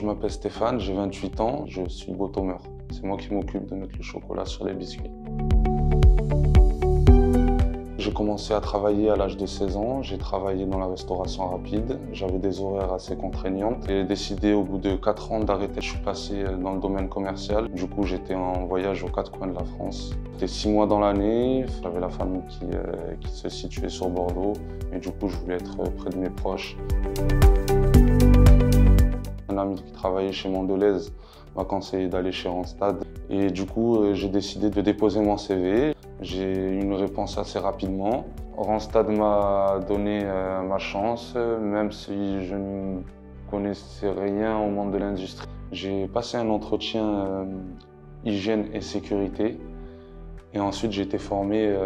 je m'appelle Stéphane, j'ai 28 ans, je suis bottomeur. C'est moi qui m'occupe de mettre le chocolat sur les biscuits. J'ai commencé à travailler à l'âge de 16 ans, j'ai travaillé dans la restauration rapide, j'avais des horaires assez contraignantes. J'ai décidé au bout de 4 ans d'arrêter, je suis passé dans le domaine commercial. Du coup, j'étais en voyage aux 4 coins de la France. J'étais 6 mois dans l'année, j'avais la famille qui se situait sur Bordeaux et du coup, je voulais être près de mes proches. Un ami qui travaillait chez Mondelez m'a conseillé d'aller chez Randstad et du coup, j'ai décidé de déposer mon CV. J'ai eu une réponse assez rapidement. Randstad m'a donné ma chance, même si je ne connaissais rien au monde de l'industrie. J'ai passé un entretien hygiène et sécurité et ensuite j'ai été formé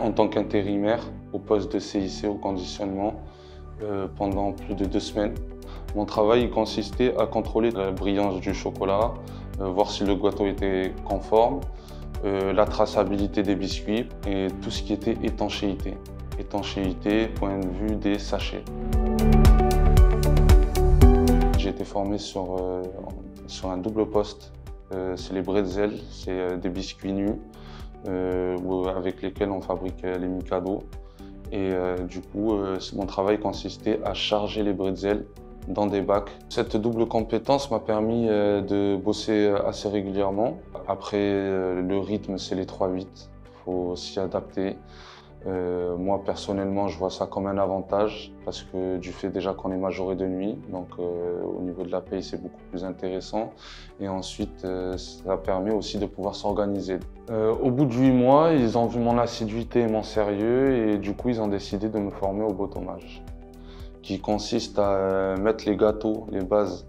en tant qu'intérimaire au poste de CIC au conditionnement pendant plus de 2 semaines. Mon travail consistait à contrôler la brillance du chocolat, voir si le gâteau était conforme, la traçabilité des biscuits et tout ce qui était étanchéité. Étanchéité, point de vue des sachets. J'ai été formé sur un double poste. C'est les bretzels, c'est des biscuits nus avec lesquels on fabrique les Mikado. Et du coup, mon travail consistait à charger les bretzels dans des bacs. Cette double compétence m'a permis de bosser assez régulièrement. Après, le rythme, c'est les 3-8. Il faut s'y adapter. Moi, personnellement, je vois ça comme un avantage parce que du fait déjà qu'on est majoré de nuit, donc au niveau de la paye, c'est beaucoup plus intéressant. Et ensuite, ça permet aussi de pouvoir s'organiser. Au bout de 8 mois, ils ont vu mon assiduité et mon sérieux et du coup, ils ont décidé de me former au bottomage, qui consiste à mettre les gâteaux, les bases,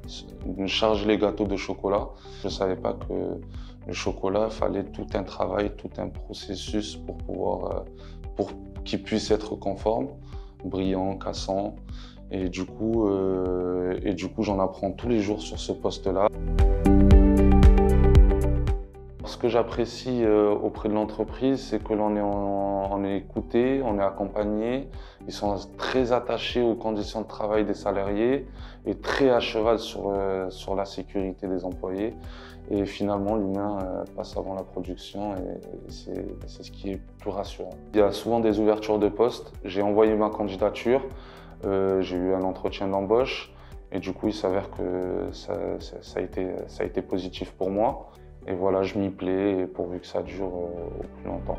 charger les gâteaux de chocolat. Je ne savais pas que le chocolat, il fallait tout un travail, tout un processus pour qu'il puisse être conforme, brillant, cassant. Et du coup, j'en apprends tous les jours sur ce poste-là. Ce que j'apprécie auprès de l'entreprise, c'est que on est écouté, on est accompagné. Ils sont très attachés aux conditions de travail des salariés et très à cheval sur la sécurité des employés. Et finalement, l'humain passe avant la production et c'est ce qui est plus rassurant. Il y a souvent des ouvertures de postes. J'ai envoyé ma candidature, j'ai eu un entretien d'embauche et du coup, il s'avère que ça a été positif pour moi. Et voilà, je m'y plais pourvu que ça dure au plus longtemps.